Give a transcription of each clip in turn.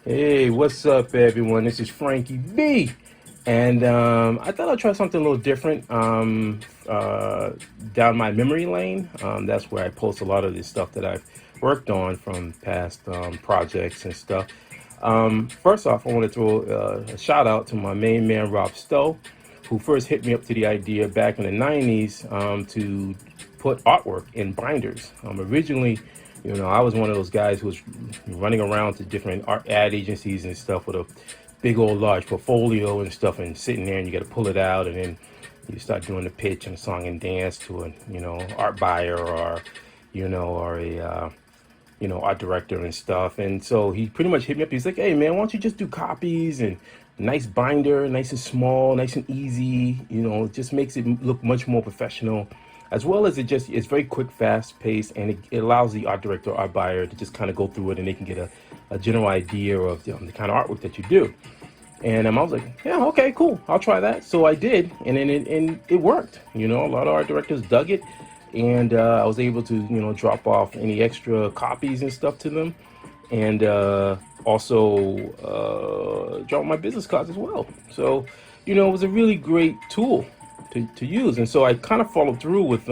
Hey, what's up, everyone? This is Frankie B, and I thought I'd try something a little different. Down my memory lane, that's where I post a lot of the stuff that I've worked on from past projects and stuff. First off, I want to throw a shout out to my main man, Rob Stowe, who first hit me up to the idea back in the '90s to put artwork in binders. Originally, I was one of those guys who was running around to different art ad agencies and stuff with a big old large portfolio and stuff, and sitting there, and you got to pull it out, and then you start doing the pitch and song and dance to a art buyer or or a art director and stuff. And so he pretty much hit me up. He's like, "Hey man, why don't you just do copies and nice binder, nice and small, nice and easy. It just makes it look much more professional." As well as it's very quick, fast paced, and it allows the art director or art buyer to just kind of go through it, and they can get a general idea of the kind of artwork that you do. And I was like, yeah, okay, cool, I'll try that. So I did, and then it worked. A lot of art directors dug it, and I was able to drop off any extra copies and stuff to them, and also drop my business cards as well. So it was a really great tool to use. And so I kind of followed through with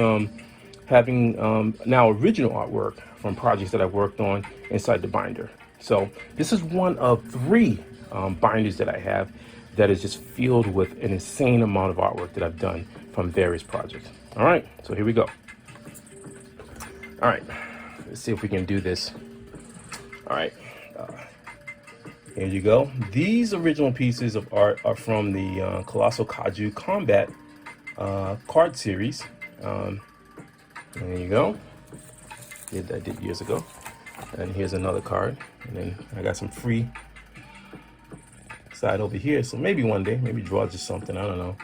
having now original artwork from projects that I've worked on inside the binder. So this is one of three binders that I have that is just filled with an insane amount of artwork that I've done from various projects. All right, so here we go. All right, let's see if we can do this. All right, here you go. These original pieces of art are from the Colossal Kaiju Combat card series. There you go. I did years ago. And here's another card. And then I got some free side over here. So maybe one day, maybe draw just something. I don't know.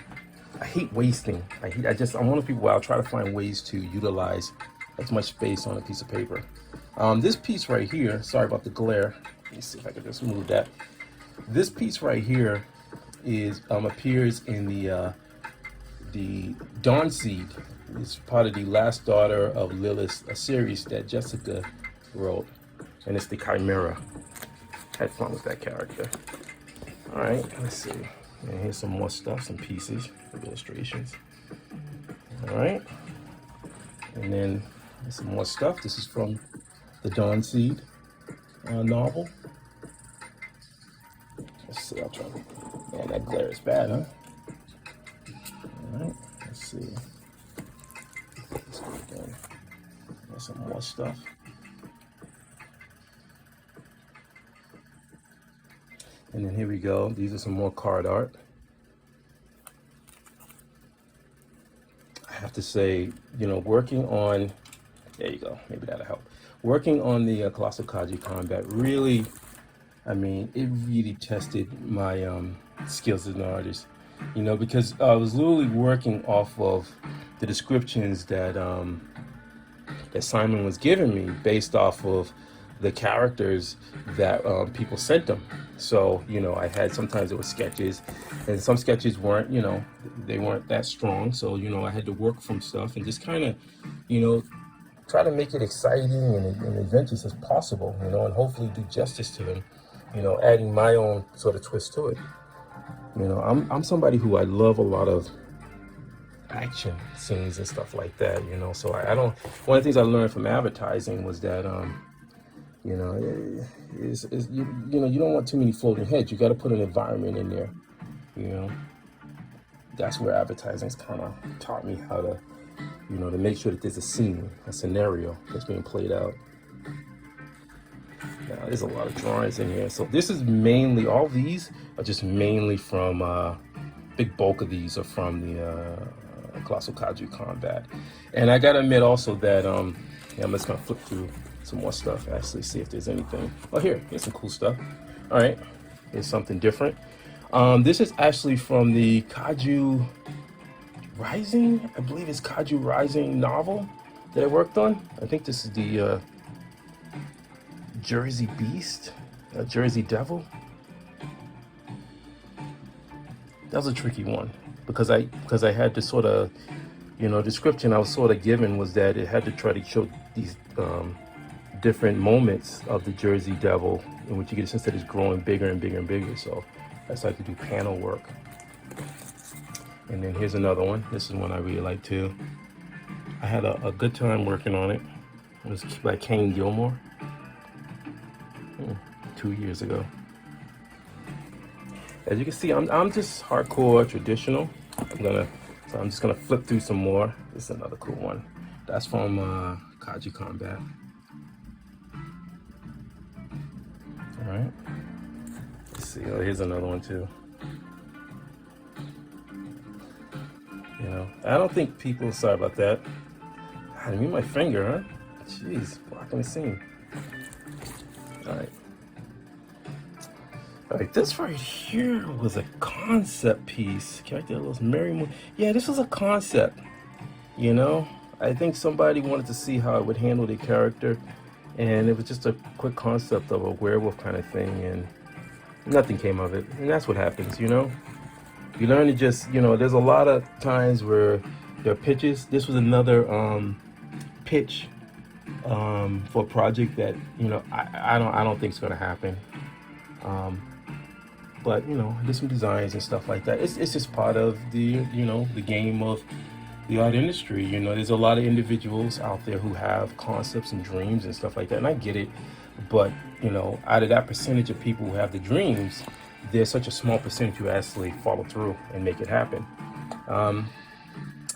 I hate wasting. I'm one of those people where I'll try to find ways to utilize as much space on a piece of paper. This piece right here, sorry about the glare. Let me see if I can just move that. This piece right here is appears in the Dawn Seed. It's part of the Last Daughter of Lilith, a series that Jessica wrote, and it's the Chimera. Had fun with that character. All right, let's see. And here's some more stuff, some pieces, illustrations. All right, and then there's some more stuff. This is from the Dawn Seed novel. Let's see. I'll try. Man, that glare is bad, huh? All right, let's see. Let's go again. There's some more stuff. And then here we go. These are some more card art. I have to say, working on, there you go, maybe that'll help. Working on the Colossal Kaiju Combat really, it really tested my skills as an artist. Because I was literally working off of the descriptions that Simon was giving me based off of the characters that people sent them. So, I had, sometimes it was sketches, and some sketches weren't, they weren't that strong. So, I had to work from stuff and just kind of, try to make it exciting and adventurous as possible, and hopefully do justice to them, adding my own sort of twist to it. I'm somebody who I love a lot of action scenes and stuff like that, so I don't, one of the things I learned from advertising was that, you don't want too many floating heads. You got to put an environment in there, that's where advertising's kind of taught me how to, to make sure that there's a scene, a scenario that's being played out. Now, there's a lot of drawings in here. So this is mainly, all these are just mainly from, big bulk of these are from the Colossal Kaiju Combat. And I gotta admit also that, I'm just gonna flip through some more stuff, actually see if there's anything. Oh, here's some cool stuff. All right, here's something different. This is actually from the Kaiju Rising, I believe it's Kaiju Rising novel that I worked on. I think this is the Jersey Beast, Jersey Devil. That was a tricky one because I had to sort of, description I was sort of given was that it had to try to show these different moments of the Jersey Devil, in which you get a sense that it's growing bigger and bigger and bigger. So that's how I could do panel work. And then here's another one. This is one I really like too. I had a good time working on it. It was by Kane Gilmore 2 years ago. As you can see, I'm just hardcore traditional. I'm just gonna flip through some more. This is another cool one. That's from Kaji Combat. All right. Let's see. Oh, here's another one too. You know, I don't think people. Sorry about that. I didn't mean my finger, huh? Jeez, blocking the scene. All right. All right, this right here was a concept piece. Character was Mary Moon. Yeah, this was a concept. You know, I think somebody wanted to see how it would handle the character, and it was just a quick concept of a werewolf kind of thing, and nothing came of it. And that's what happens, you know. You learn to just, you know, there's a lot of times where there are pitches. This was another pitch for a project that, you know, I don't think it's gonna happen. But you know, I did some designs and stuff like that. It's just part of the, you know, the game of the art industry. You know, there's a lot of individuals out there who have concepts and dreams and stuff like that, and I get it. But you know, out of that percentage of people who have the dreams, there's such a small percentage who actually follow through and make it happen.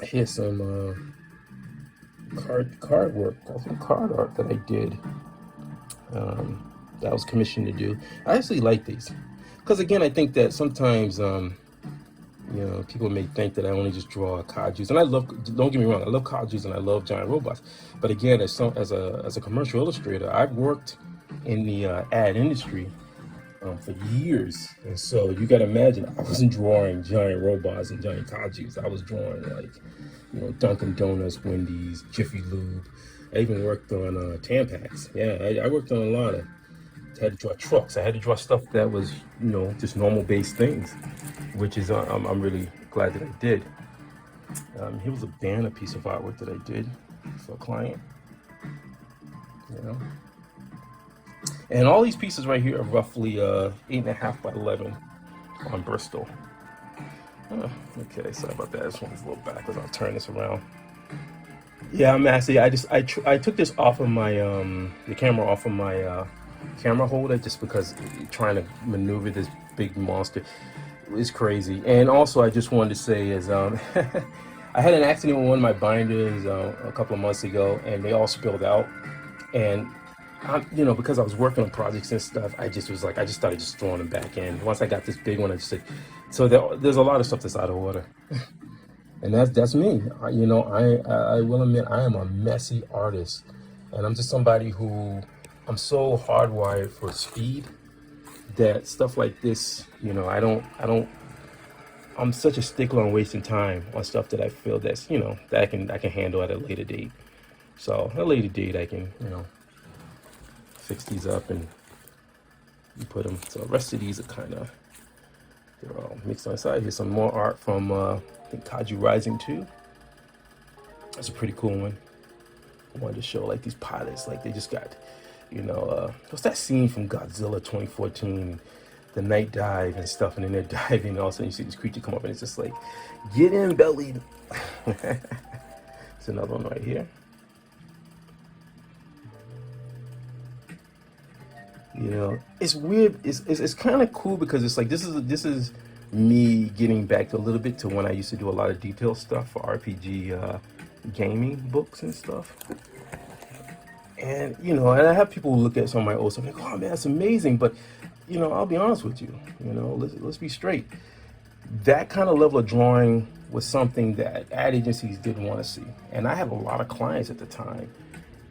Here's some card work. That's some card art that I did. That I was commissioned to do. I actually like these. Because again, I think that sometimes, you know, people may think that I only just draw kajus, and I love. Don't get me wrong, I love kajus and I love giant robots. But again, as a commercial illustrator, I've worked in the ad industry for years, and so you got to imagine I wasn't drawing giant robots and giant kajus. I was drawing like, you know, Dunkin' Donuts, Wendy's, Jiffy Lube. I even worked on Tampax. Yeah, I worked on a lot of. I had to draw trucks. I had to draw stuff that was, you know, just normal base things, which is I'm really glad that I did. Here was a banner piece of artwork that I did for a client. You know, and all these pieces right here are roughly 8.5 by 11 on Bristol. Oh, okay, sorry about that. This one's a little backwards. I'll turn this around. Yeah, I'm actually. I took this off of my the camera off of my camera holder just because trying to maneuver this big monster is crazy. And also, I just wanted to say is I had an accident with one of my binders a couple of months ago, and they all spilled out. And you know, because I was working on projects and stuff, I just started just throwing them back in. Once I got this big one, I just said, so there's a lot of stuff that's out of order. And that's me. You know, I will admit I am a messy artist, and I'm just somebody who I'm so hardwired for speed that stuff like this, you know, I'm such a stickler on wasting time on stuff that I feel that's, you know, that I can handle at a later date. So at a later date, I can, you know, fix these up and put them. So the rest of these are kind of, they're all mixed on the side. Here's some more art from I think Kaiju Rising 2. That's a pretty cool one. I wanted to show like these pilots, like they just got, you know, what's that scene from Godzilla 2014, the night dive and stuff, and then they're diving, and all of a sudden you see this creature come up, and it's just like, get in, belly. There's another one right here. You know, it's weird. It's kind of cool because it's like this is me getting back to a little bit to when I used to do a lot of detail stuff for RPG gaming books and stuff. And you know, and I have people who look at some of my old stuff and like, oh man, that's amazing. But you know, I'll be honest with you. You know, let's be straight. That kind of level of drawing was something that ad agencies didn't want to see, and I had a lot of clients at the time,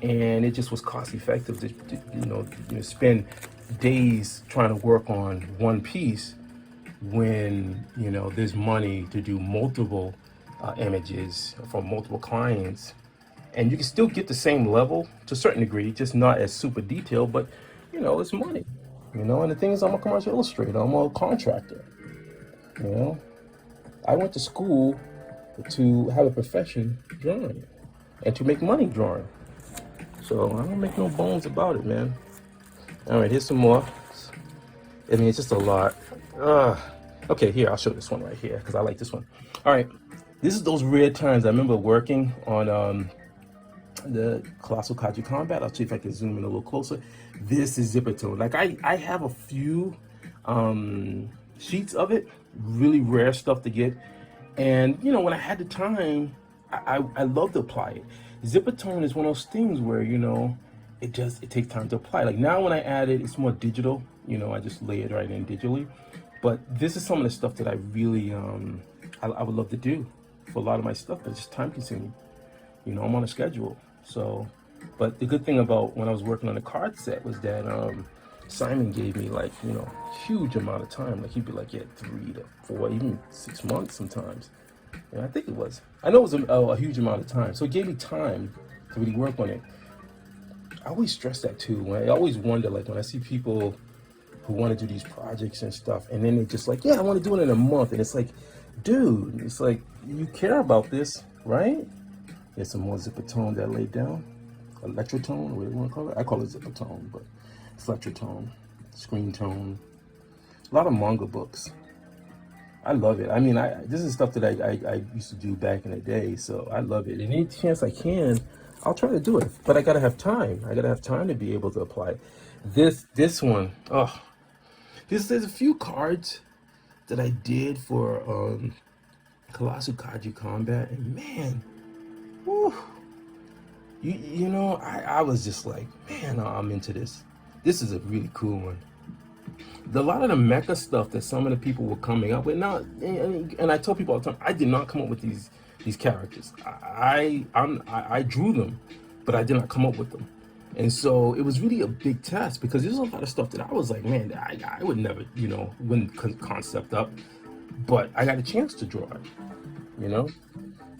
and it just was cost effective to you know spend days trying to work on one piece when you know there's money to do multiple images for multiple clients, and you can still get the same level to a certain degree, just not as super detailed, but you know it's money. You know, and the thing is, I'm a commercial illustrator. I'm a contractor. You know, I went to school to have a profession drawing and to make money drawing. So I don't make no bones about it, man. All right, here's some more. I mean, it's just a lot. Okay, here, I'll show this one right here because I like this one. All right, this is those rare times I remember working on the Colossal Kaiju Combat. I'll see if I can zoom in a little closer. This is zipper tone. Like I have a few sheets of it, really rare stuff to get. And you know, when I had the time, I love to apply it. Zipper tone is one of those things where, you know, it takes time to apply. Like now when I add it, it's more digital. You know, I just lay it right in digitally. But this is some of the stuff that I really I would love to do for a lot of my stuff, but it's just time consuming. You know, I'm on a schedule. So, but the good thing about when I was working on the card set was that Simon gave me, like, you know, huge amount of time. Like he'd be like, yeah, 3 to 4, even 6 months sometimes. And I think it was. I know it was a huge amount of time. So it gave me time to really work on it. I always stress that too. I always wonder, like when I see people who want to do these projects and stuff, and then they're just like, yeah, I want to do it in a month. And it's like, dude, it's like, you care about this, right? There's some more zipper tone that I laid down. Electrotone, what do you want to call it? I call it zipper tone, but it's electrotone, screen tone. A lot of manga books. I love it. I mean, this is stuff that I used to do back in the day, so I love it. And any chance I can, I'll try to do it. But I gotta have time. I gotta have time to be able to apply it. This one, oh, there's a few cards that I did for Colossal Kaiju Combat, and man, whew, you know, I was just like, man, I'm into this. This is a really cool one. A lot of the mecha stuff that some of the people were coming up with, now, and I tell people all the time, I did not come up with these characters. I drew them, but I did not come up with them. And so it was really a big test because there's a lot of stuff that I was like, man, I would never, you know, wouldn't concept up, but I got a chance to draw it, you know?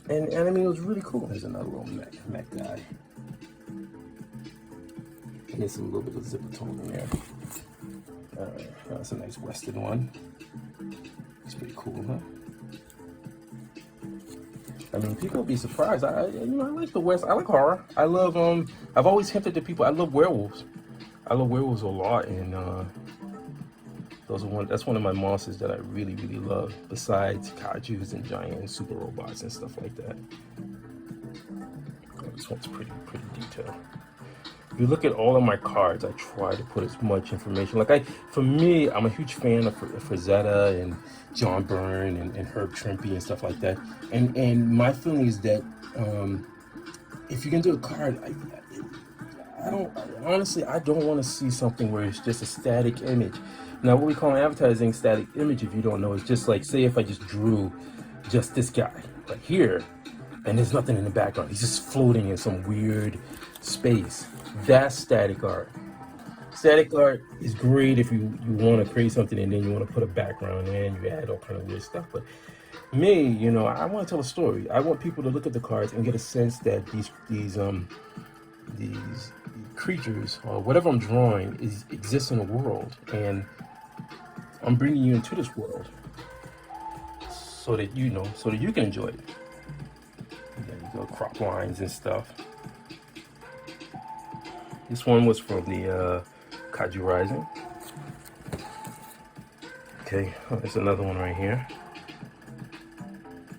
And I mean, it was really cool. There's another little mech guy. And there's a little bit of zipper tone in there. That's a nice Western one. It's pretty cool, huh? I mean, people will be surprised. I like the West. I like horror. I love I've always hinted to people, I love werewolves. I love werewolves a lot, and that's one of my monsters that I really, really love, besides kaijus and giant super robots and stuff like that. Oh, this one's pretty detailed. If you look at all of my cards, I try to put as much information. Like for me, I'm a huge fan of Frazetta and John Byrne and Herb Trimpe and stuff like that. And my feeling is that if you're gonna do a card, I don't want to see something where it's just a static image. Now, what we call in advertising static image, if you don't know, is just like, say if I just drew just this guy right here, and there's nothing in the background. He's just floating in some weird space. That's static art. Static art is great if you want to create something and then you want to put a background in, you add all kind of weird stuff. But me, you know, I want to tell a story. I want people to look at the cards and get a sense that these creatures or whatever I'm drawing exists in a world, and I'm bringing you into this world so that you can enjoy it. And there you go, crop lines and stuff. This one was from the Kaiju Rising. Okay, there's another one right here.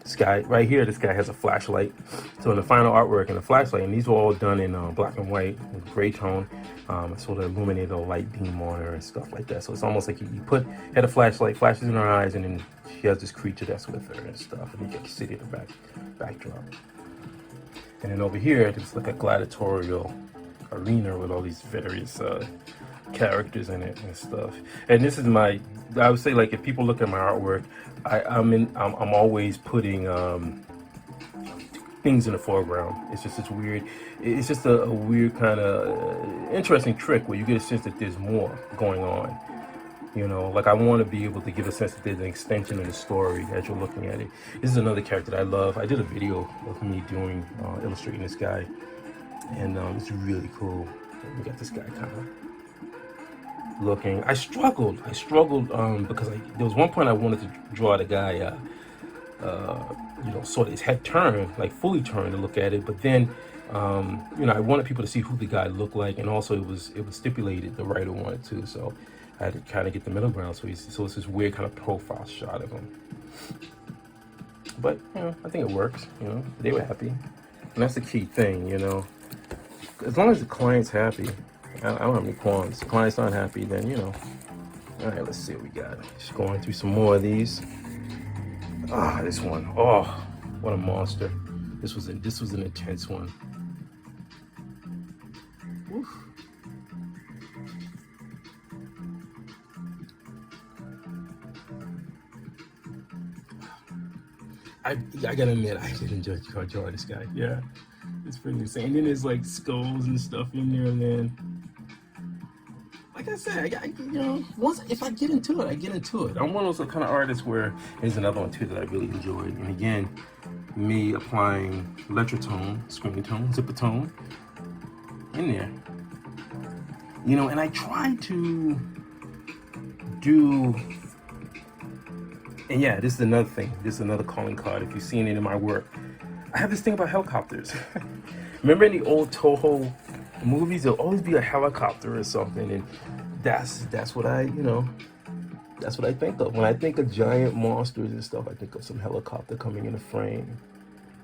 This guy right here, this guy has a flashlight. So in the final artwork and the flashlight, and these were all done in black and white with gray tone. Sort of illuminated a light beam on her and stuff like that. So it's almost like you had a flashlight, flashes in her eyes, and then she has this creature that's with her and stuff, and you get to see it in the backdrop. And then over here, there's like a gladiatorial arena with all these various characters in it and stuff. And this is I would say, like, if people look at my artwork, I'm always putting things in the foreground. It's just a weird kind of interesting trick where you get a sense that there's more going on. You know, like I want to be able to give a sense that there's an extension in the story as you're looking at it. This is another character that I love. I did a video of me illustrating this guy, and it's really cool. We got this guy kind of looking. I struggled because there was one point I wanted to draw the guy, sort of his head turned, like fully turned to look at it, but then I wanted people to see who the guy looked like, and also it was stipulated the writer wanted to, so I had to kind of get the middle ground. So it's this weird kind of profile shot of him. But I think it works. They were happy, and that's the key thing. As long as the client's happy, I don't have any qualms. The client's not happy, then All right, let's see what we got. Just going through some more of these. This one. Oh, what a monster! This was an intense one. Oof. I gotta admit, I did enjoy drawing this guy. Yeah, it's pretty insane. And then there's like skulls and stuff in there, and then, like I said, once if I get into it, I get into it. I'm one of those kind of artists where there's another one too that I really enjoyed. And again, me applying electrotone, screen tone, zipper tone in there. And I try to do. And yeah, this is another thing. This is another calling card. If you've seen it in my work, I have this thing about helicopters. Remember in the old Toho movies, there'll always be a helicopter or something, and that's what that's what I think of when I think of giant monsters and stuff. I think of some helicopter coming in a frame.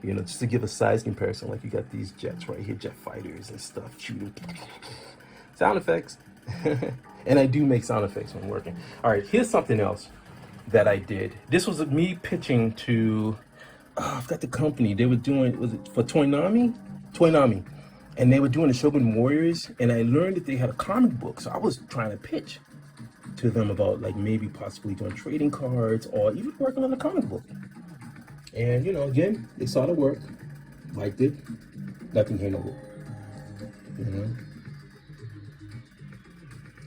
Just to give a size comparison, like you got these jets right here, jet fighters and stuff shooting. Sound effects, and I do make sound effects when I'm working. All right, here's something else that I did. This was me pitching to, I forgot the company. They were doing, was it for Toynami? Toynami. And they were doing the Shogun Warriors, and I learned that they had a comic book. So I was trying to pitch to them about like maybe possibly doing trading cards or even working on a comic book. And again, they saw the work, liked it, nothing came of it.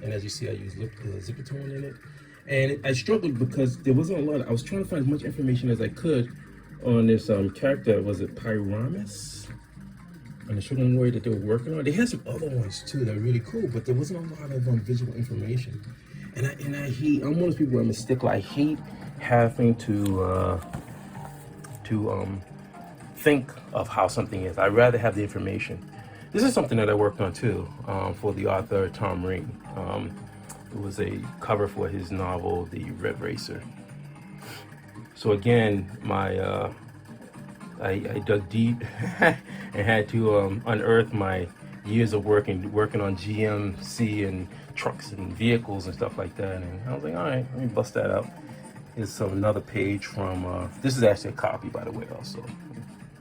And as you see, I used zipper tone in it. And I struggled because there wasn't a lot. I was trying to find as much information as I could on this character. Was it Pyramus? And the Shogun Warrior that they were working on. They had some other ones too that were really cool, but there wasn't a lot of visual information. And I hate. I'm one of those people where I'm a stickler. I hate having to think of how something is. I'd rather have the information. This is something that I worked on too for the author Tom Ring. It was a cover for his novel, The Red Racer. So again, I dug deep and had to unearth my years of working on GMC and trucks and vehicles and stuff like that. And I was like, all right, let me bust that out. Here's another page from, this is actually a copy, by the way, also.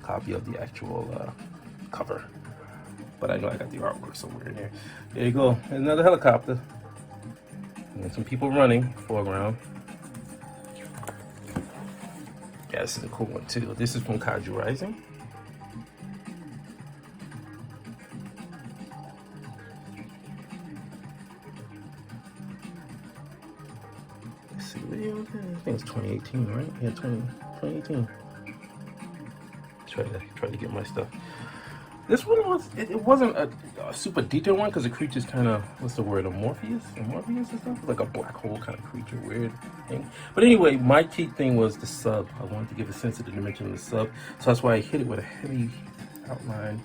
A copy of the actual cover. But I know I got the artwork somewhere in there. There you go, another helicopter. And some people running foreground. Yeah, this is a cool one too. This is from Kaiju Rising. Let's see, I think it's 2018, right? Yeah, 2018. Try to get my stuff. This one it wasn't a super detailed one because the creature's kind of, what's the word, amorphous and stuff, like a black hole kind of creature, weird thing. But anyway, my key thing was the sub. I wanted to give a sense of the dimension of the sub, so that's why I hit it with a heavy outline,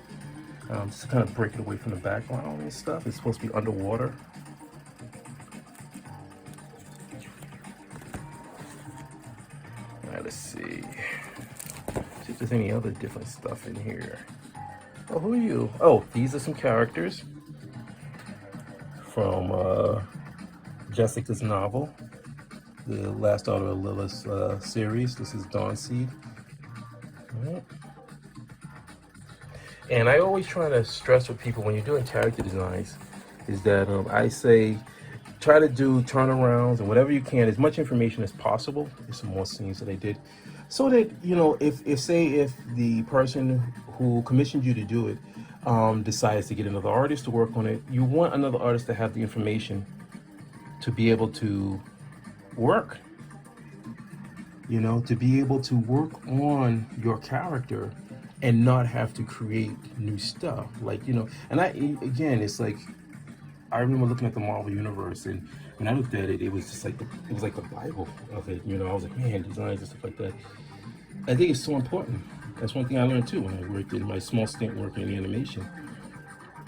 just to kind of break it away from the background and stuff. It's supposed to be underwater. All right, let's see if there's any other different stuff in here. Oh, who are you? Oh, these are some characters from Jessica's novel, the last daughter of Lilith's series. This is Dawnseed. All right. And I always try to stress with people when you're doing character designs is that I say try to do turnarounds and whatever you can, as much information as possible. There's some more scenes that I did. So that, if the person who commissioned you to do it decides to get another artist to work on it, you want another artist to have the information to be able to work, to be able to work on your character and not have to create new stuff. It's like, I remember looking at the Marvel Universe, and when I looked at it, it was just like it was like the Bible of it. I was like, man, designs and stuff like that. I think it's so important That's one thing I learned too when I worked in my small stint working in animation.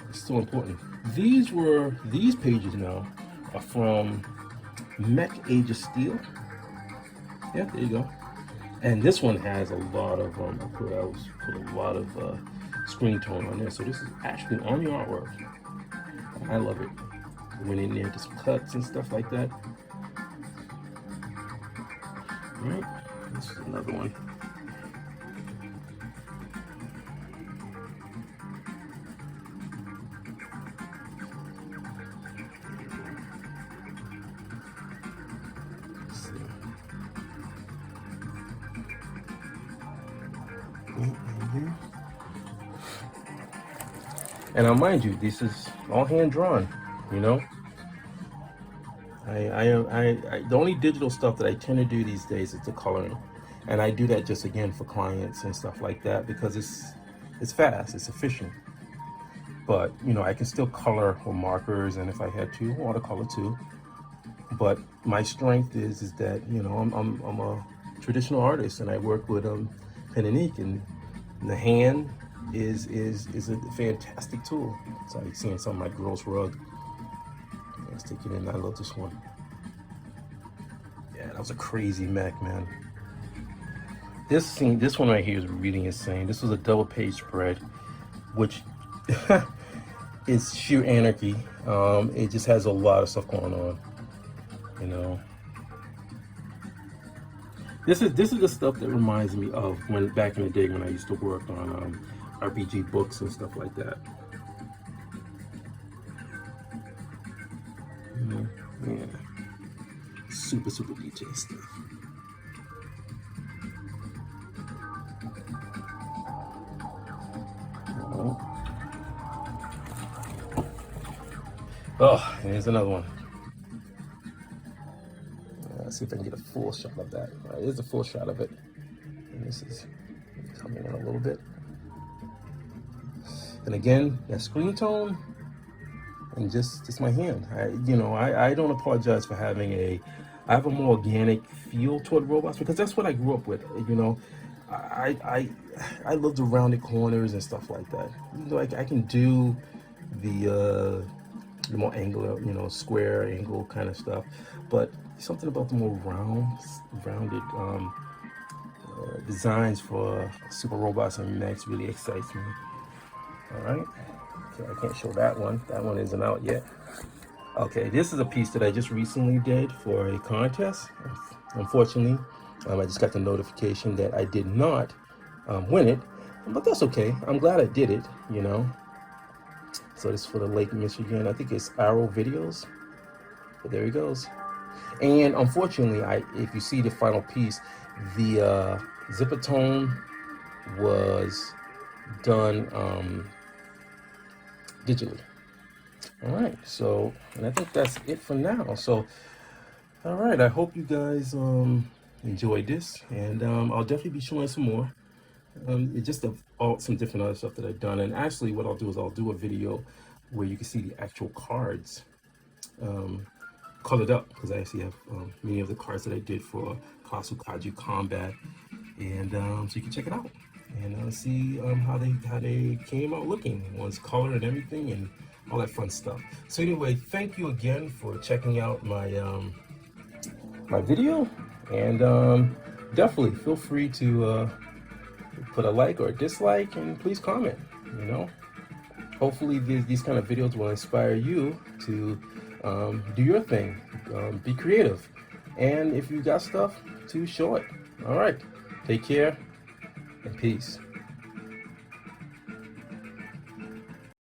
It's so important. These pages now are from Mech Age of Steel. Yeah, there you go. And this one has a lot of I put a lot of screen tone on there. So this is actually on the artwork. I love it. Went in there, did some cuts and stuff like that. All right, this is another one. And now, mind you, this is all hand drawn. You know, the only digital stuff that I tend to do these days is the coloring, and I do that just again for clients and stuff like that because it's fast, it's efficient. But you know, I can still color with markers, and if I had to, watercolor too. But my strength is that you know I'm a traditional artist, and I work with pen and ink, and the hand is a fantastic tool. So I seeing some of my girls rug. Let's take it in. I love this one. Yeah, that was a crazy Mac, man. This one right here is really insane. This was a double page spread, which is sheer anarchy. It just has a lot of stuff going on. You know, this is the stuff that reminds me of when back in the day when I used to work on RPG books and stuff like that. Yeah, super detailed stuff. Oh, and here's another one. Let's see if I can get a full shot of that. All right, here's a full shot of it. And this is coming in a little bit. And again, that screen tone and just my hand. I don't apologize for having I have a more organic feel toward robots because that's what I grew up with. You know, I love the rounded corners and stuff like that. You know, I can do the more angular, you know, square angle kind of stuff, but something about the more rounded designs for super robots and mechs really excites me. All right, okay, I can't show that one. That one isn't out yet. Okay, this is a piece that I just recently did for a contest. Unfortunately, I just got the notification that I did not win it, but that's okay. I'm glad I did it, you know. So this is for the Lake Michigan. I think it's Arrow Videos. But there he goes. And unfortunately, if you see the final piece, the zipper tone was done digitally. All right, so, and I think that's it for now. So, all right, I hope you guys enjoyed this, and I'll definitely be showing some more. It's just some different other stuff that I've done. And actually what I'll do is I'll do a video where you can see the actual cards colored up, because I actually have many of the cards that I did for Kasukaju Combat, and so you can check it out and see how they came out looking, one's color and everything and all that fun stuff. So anyway, thank you again for checking out my my video, and definitely feel free to put a like or a dislike, and please comment. You know, hopefully these kind of videos will inspire you to do your thing, be creative, and if you got stuff, to show it. All right, take care and peace.